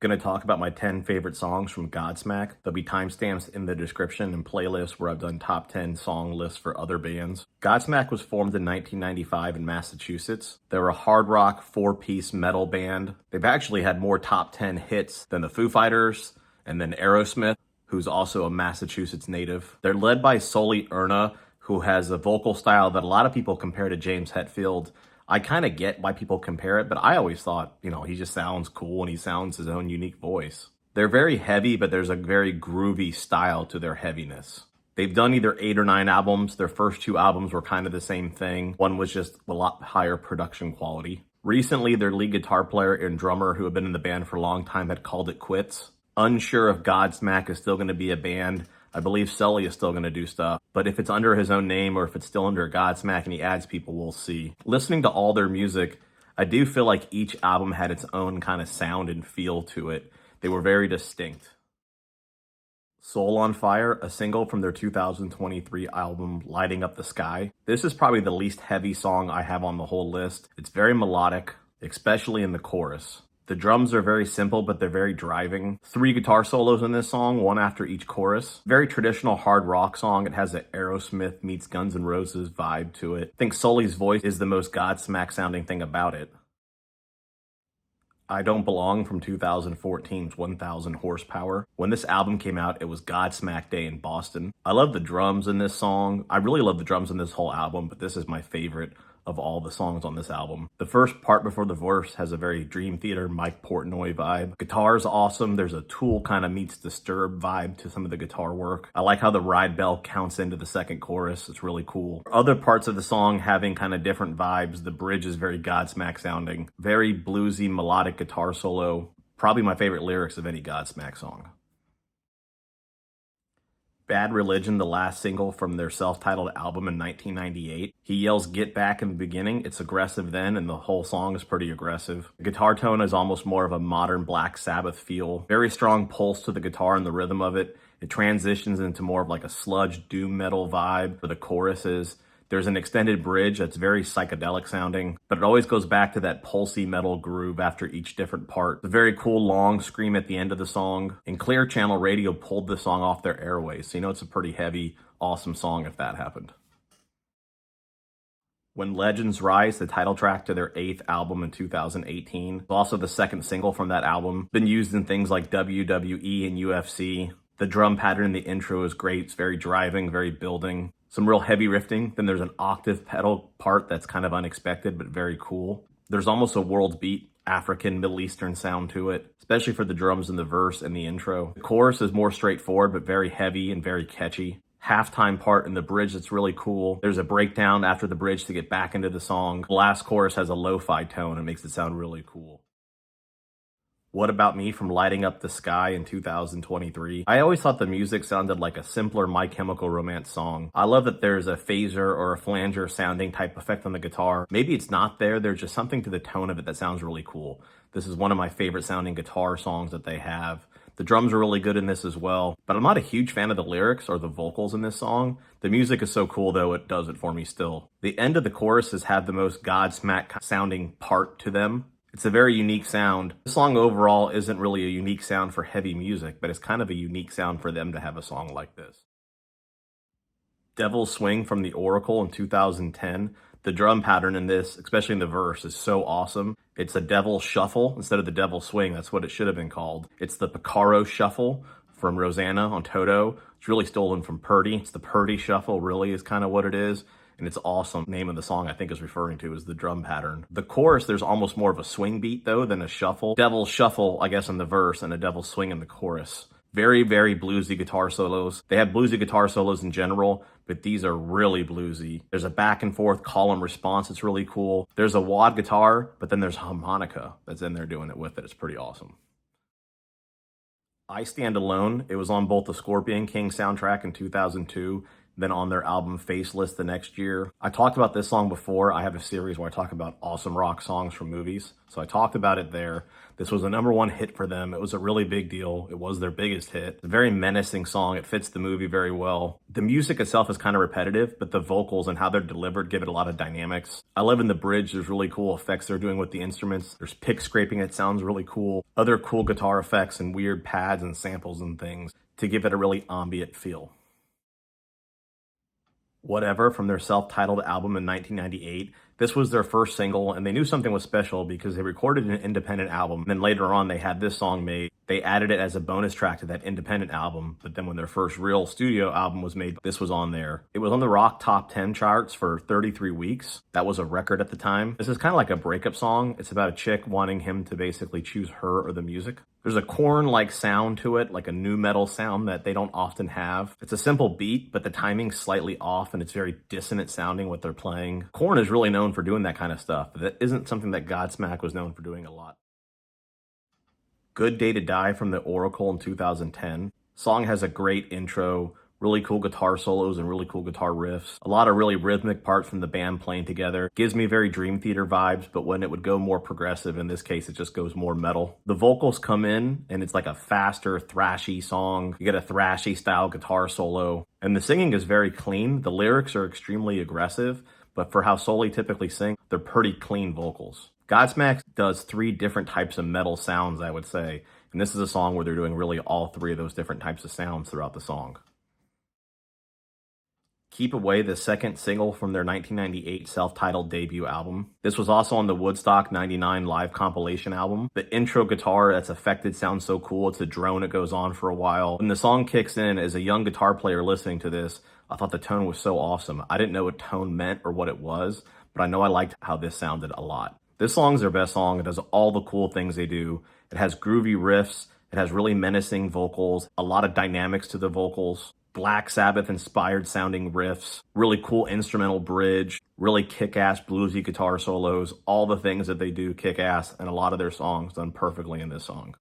Going to talk about my 10 favorite songs from Godsmack. There'll be timestamps in the description and playlists where I've done top 10 song lists for other bands. Godsmack was formed in 1995 in Massachusetts. They're a hard rock four-piece metal band. They've actually had more top 10 hits than the Foo Fighters and then Aerosmith, who's also a Massachusetts native. They're led by Sully Erna, who has a vocal style that a lot of people compare to James Hetfield. I kind of get why people compare it, but I always thought, he just sounds cool and he sounds his own unique voice. They're very heavy, but there's a very groovy style to their heaviness. They've done either 8 or 9 albums. Their first 2 albums were kind of the same thing. One was just a lot higher production quality. Recently, their lead guitar player and drummer, who have been in the band for a long time, had called it quits. Unsure if Godsmack is still going to be a band. I believe Sully is still going to do stuff, but if it's under his own name or if it's still under Godsmack and he adds people, we'll see. Listening to all their music, I do feel like each album had its own kind of sound and feel to it. They were very distinct. Soul on Fire, a single from their 2023 album, Lighting Up the Sky. This is probably the least heavy song I have on the whole list. It's very melodic, especially in the chorus. The drums are very simple, but they're very driving. 3 guitar solos in this song, one after each chorus. Very traditional hard rock song. It has an Aerosmith meets Guns N' Roses vibe to it. I think Sully's voice is the most Godsmack sounding thing about it. I Don't Belong from 2014's 1000 Horsepower. When this album came out, it was Godsmack Day in Boston. I love the drums in this song. I really love the drums in this whole album, but this is my favorite of all the songs on this album. The first part before the verse has a very Dream Theater, Mike Portnoy vibe. Guitar is awesome. There's a Tool kind of meets Disturbed vibe to some of the guitar work. I like how the ride bell counts into the second chorus. It's really cool. Other parts of the song having kind of different vibes. The bridge is very Godsmack sounding. Very bluesy, melodic guitar solo. Probably my favorite lyrics of any Godsmack song. Bad Religion, the last single from their self-titled album in 1998. He yells "Get Back" in the beginning. It's aggressive then, and the whole song is pretty aggressive. The guitar tone is almost more of a modern Black Sabbath feel. Very strong pulse to the guitar and the rhythm of it. It transitions into more of like a sludge doom metal vibe for the choruses. There's an extended bridge that's very psychedelic sounding, but it always goes back to that pulsy metal groove after each different part. It's a very cool long scream at the end of the song, and Clear Channel Radio pulled the song off their airways, so it's a pretty heavy, awesome song if that happened. When Legends Rise, the title track to their 8th album in 2018, also the second single from that album, been used in things like WWE and UFC. The drum pattern in the intro is great. It's very driving, very building. Some real heavy riffing. Then there's an octave pedal part that's kind of unexpected, but very cool. There's almost a world beat, African, Middle Eastern sound to it, especially for the drums in the verse and the intro. The chorus is more straightforward, but very heavy and very catchy. Halftime part in the bridge that's really cool. There's a breakdown after the bridge to get back into the song. The last chorus has a lo-fi tone and makes it sound really cool. What About Me from Lighting Up the Sky in 2023. I always thought the music sounded like a simpler My Chemical Romance song. I love that there's a phaser or a flanger sounding type effect on the guitar. Maybe it's not there, there's just something to the tone of it that sounds really cool. This is one of my favorite sounding guitar songs that they have. The drums are really good in this as well, but I'm not a huge fan of the lyrics or the vocals in this song. The music is so cool though, it does it for me still. The end of the choruses have the most Godsmack sounding part to them. It's a very unique sound. The song overall isn't really a unique sound for heavy music, but it's kind of a unique sound for them to have a song like this. Devil's Swing from The Oracle in 2010. The drum pattern in this, especially in the verse, is so awesome. It's a devil shuffle instead of the devil swing. That's what it should have been called. It's the Picaro shuffle from Rosanna on Toto. It's really stolen from Purdy. It's the Purdy shuffle, really, is kind of what it is. And it's awesome. The name of the song I think is referring to is the drum pattern. The chorus, there's almost more of a swing beat though than a shuffle. Devil shuffle, I guess, in the verse and a devil swing in the chorus. Very, very bluesy guitar solos. They have bluesy guitar solos in general, but these are really bluesy. There's a back and forth column response. It's really cool. There's a wad guitar, but then there's harmonica that's in there doing it with it. It's pretty awesome. I Stand Alone. It was on both the Scorpion King soundtrack in 2002, then on their album Faceless the next year. I talked about this song before. I have a series where I talk about awesome rock songs from movies, so I talked about it there. This was a #1 hit for them. It was a really big deal. It was their biggest hit. It's a very menacing song. It fits the movie very well. The music itself is kind of repetitive, but the vocals and how they're delivered give it a lot of dynamics. I love in the bridge, there's really cool effects they're doing with the instruments. There's pick scraping, it sounds really cool. Other cool guitar effects and weird pads and samples and things to give it a really ambient feel. Whatever from their self-titled album in 1998. This was their first single, and they knew something was special because they recorded an independent album. And then later on, they had this song made. They added it as a bonus track to that independent album, but then when their first real studio album was made, this was on there. It was on the rock top 10 charts for 33 weeks. That was a record at the time. This is kind of like a breakup song. It's about a chick wanting him to basically choose her or the music. There's a Korn-like sound to it, like a nu metal sound that they don't often have. It's a simple beat, but the timing's slightly off and it's very dissonant sounding what they're playing. Korn is really known for doing that kind of stuff, but that isn't something that Godsmack was known for doing a lot. Good Day to Die from the Oracle in 2010. Song has a great intro, really cool guitar solos and really cool guitar riffs. A lot of really rhythmic parts from the band playing together. Gives me very Dream Theater vibes, but when it would go more progressive, in this case, it just goes more metal. The vocals come in and it's like a faster, thrashy song. You get a thrashy style guitar solo. And the singing is very clean. The lyrics are extremely aggressive, but for how Soli typically sing, they're pretty clean vocals. Godsmack does 3 different types of metal sounds, I would say. And this is a song where they're doing really all 3 of those different types of sounds throughout the song. Keep Away, the second single from their 1998 self-titled debut album. This was also on the Woodstock 99 live compilation album. The intro guitar that's affected sounds so cool. It's a drone, it goes on for a while. When the song kicks in, as a young guitar player listening to this, I thought the tone was so awesome. I didn't know what tone meant or what it was, but I know I liked how this sounded a lot. This song's their best song. It does all the cool things they do. It has groovy riffs. It has really menacing vocals, a lot of dynamics to the vocals, Black Sabbath inspired sounding riffs, really cool instrumental bridge, really kick-ass bluesy guitar solos, all the things that they do kick ass, and a lot of their songs done perfectly in this song.